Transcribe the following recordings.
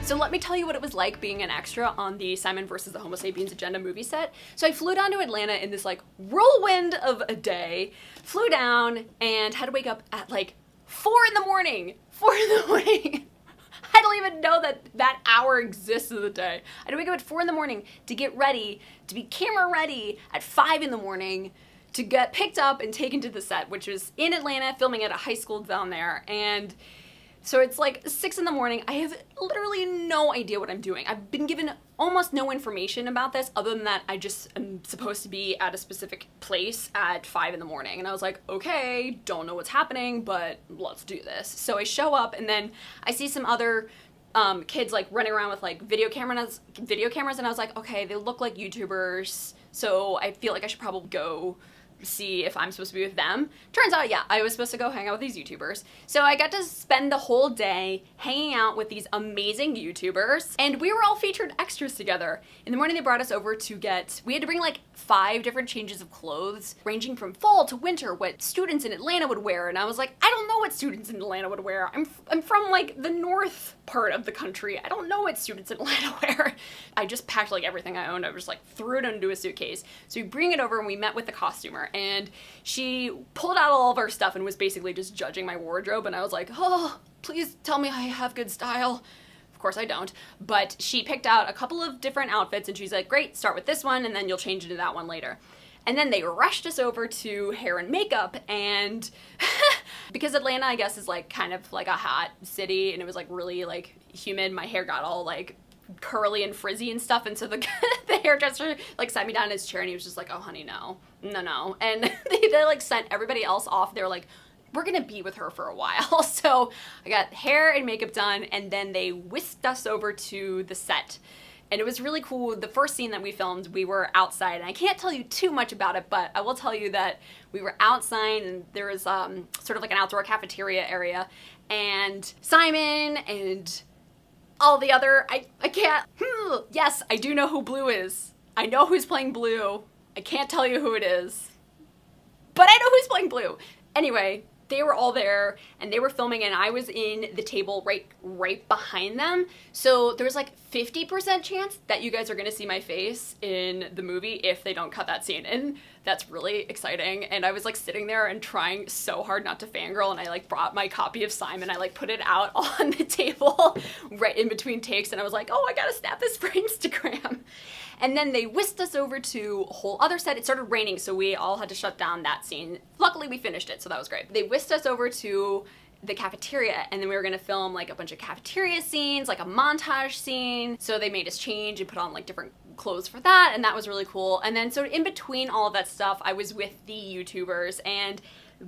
So let me tell you what it was like being an extra on the Simon versus the Homo Sapiens Agenda movie set. So I flew down to Atlanta in this like whirlwind of a day, flew down and had to wake up at like 4 in the morning. 4 in the morning. I don't even know that that hour exists of the day. I had to wake up at 4 in the morning to get ready, to be camera ready at 5 in the morning, to get picked up and taken to the set, which was in Atlanta, filming at a high school down there. And so it's like 6 in the morning. I have literally no idea what I'm doing. I've been given almost no information about this other than that I just am supposed to be at a specific place at 5 in the morning. And I was like, okay, don't know what's happening, but let's do this. So I show up and then I see some other kids like running around with like video cameras, and I was like, okay, they look like YouTubers, so I feel like I should probably go see if I'm supposed to be with them. Turns out, yeah, I was supposed to go hang out with these YouTubers. So I got to spend the whole day hanging out with these amazing YouTubers, and we were all featured extras together. In the morning, they brought us over to we had to bring like 5 different changes of clothes, ranging from fall to winter, what students in Atlanta would wear, and I was like, I don't know what students in Atlanta would wear. I'm from like the north part of the country. I don't know what students in Atlanta wear. I just packed like everything I owned. I just like threw it into a suitcase. So we bring it over and we met with the costumer, and she pulled out all of our stuff and was basically just judging my wardrobe, and I was like, oh, please tell me I have good style. Of course I don't, but she picked out a couple of different outfits and she's like, great, start with this one and then you'll change into that one later. And then they rushed us over to hair and makeup, and because Atlanta, I guess, is like kind of like a hot city and it was like really like humid, my hair got all like curly and frizzy and stuff, and so the hairdresser like sat me down in his chair and he was just like, oh honey, no. And they like sent everybody else off. They were like, we're gonna be with her for a while. So I got hair and makeup done, and then they whisked us over to the set. And it was really cool. The first scene that we filmed, we were outside, and I can't tell you too much about it, but I will tell you that we were outside and there was sort of like an outdoor cafeteria area, and Simon and all the other, I can't, yes, I do know who Blue is. I know who's playing Blue. I can't tell you who it is, but I know who's playing Blue. Anyway, they were all there and they were filming, and I was in the table right behind them. So there was like 50% chance that you guys are gonna see my face in the movie if they don't cut that scene. And that's really exciting. And I was like sitting there and trying so hard not to fangirl, and I like brought my copy of Simon, I like put it out on the table right in between takes, and I was like, oh, I gotta snap this for Instagram. And then they whisked us over to a whole other set. It started raining, so we all had to shut down that scene. Luckily, we finished it, so that was great. They whisked us over to the cafeteria, and then we were gonna film like a bunch of cafeteria scenes, like a montage scene. So they made us change and put on like different clothes for that, and that was really cool. And then so in between all of that stuff, I was with the YouTubers, and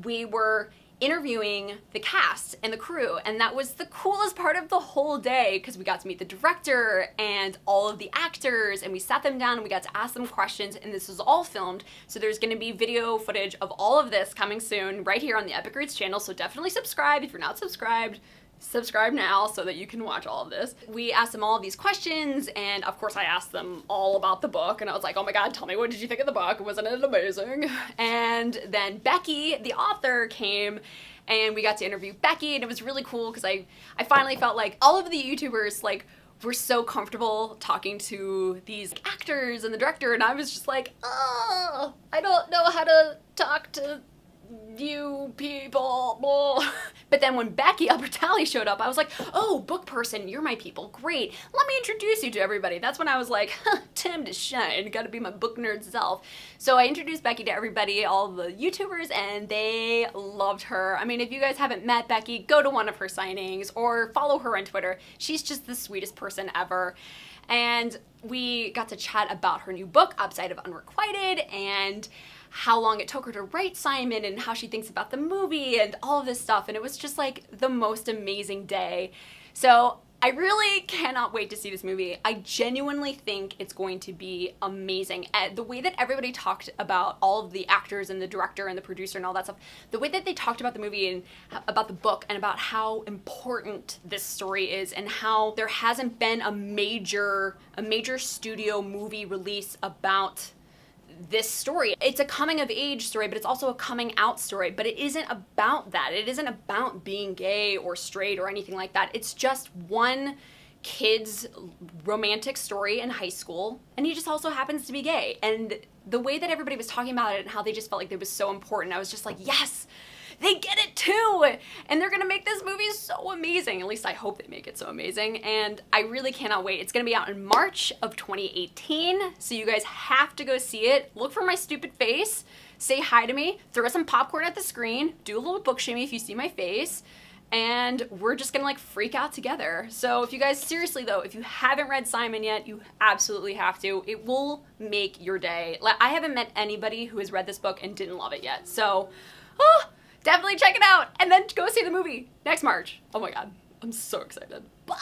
we were interviewing the cast and the crew, and that was the coolest part of the whole day because we got to meet the director and all of the actors, and we sat them down and we got to ask them questions, and this was all filmed. So there's going to be video footage of all of this coming soon right here on the Epic Reads channel, so definitely subscribe if you're not subscribed. Subscribe now so that you can watch all of this. We asked them all of these questions, and of course I asked them all about the book, and I was like, oh my god, tell me, what did you think of the book? Wasn't it amazing? And then Becky, the author, came and we got to interview Becky, and it was really cool because I finally felt like all of the YouTubers like were so comfortable talking to these actors and the director, and I was just like, oh, I don't know how to talk to you people. But then when Becky Albertalli showed up, I was like, oh, book person, you're my people, great. Let me introduce you to everybody. That's when I was like, time to shine, gotta be my book nerd self. So I introduced Becky to everybody, all the YouTubers, and they loved her. I mean, if you guys haven't met Becky, go to one of her signings or follow her on Twitter. She's just the sweetest person ever. And we got to chat about her new book, Upside of Unrequited, and how long it took her to write Simon, and how she thinks about the movie and all of this stuff, and it was just like the most amazing day. So I really cannot wait to see this movie. I genuinely think it's going to be amazing. The way that everybody talked about all of the actors and the director and the producer and all that stuff, the way that they talked about the movie and about the book and about how important this story is, and how there hasn't been a major studio movie release about this story. It's a coming of age story, but it's also a coming out story, but it isn't about that. It isn't about being gay or straight or anything like that. It's just one kid's romantic story in high school, and he just also happens to be gay. And the way that everybody was talking about it and how they just felt like it was so important, I was just like, yes, they get it too! And they're gonna make this movie so amazing. At least I hope they make it so amazing. And I really cannot wait. It's gonna be out in March of 2018, so you guys have to go see it. Look for my stupid face, say hi to me, throw some popcorn at the screen, do a little book shimmy if you see my face, and we're just gonna like freak out together. So if you guys, seriously though, if you haven't read Simon yet, you absolutely have to. It will make your day. I haven't met anybody who has read this book and didn't love it yet. So, definitely check it out, and then go see the movie next March. Oh my god, I'm so excited. Bah!